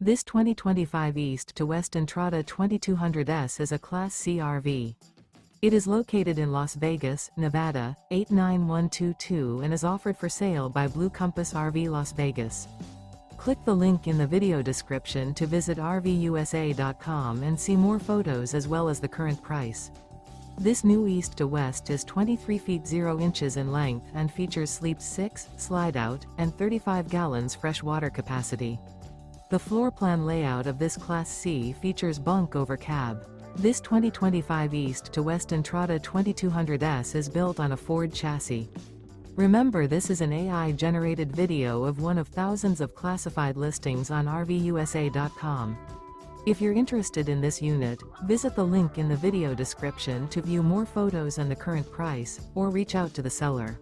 This 2025 East to West Entrada 2200S is a Class C RV. It is located in Las Vegas, Nevada, 89122 and is offered for sale by Blue Compass RV Las Vegas. Click the link in the video description to visit RVUSA.com and see more photos as well as the current price. This new East to West is 23 feet 0 inches in length and features Sleep 6, Slideout, and 35 gallons fresh water capacity. The floor plan layout of this Class C features Bunk Over Cab. This 2025 East to West Entrada 2200S is built on a Ford chassis. Remember, this is an AI-generated video of one of thousands of classified listings on RVUSA.com. If you're interested in this unit, visit the link in the video description to view more photos and the current price, or reach out to the seller.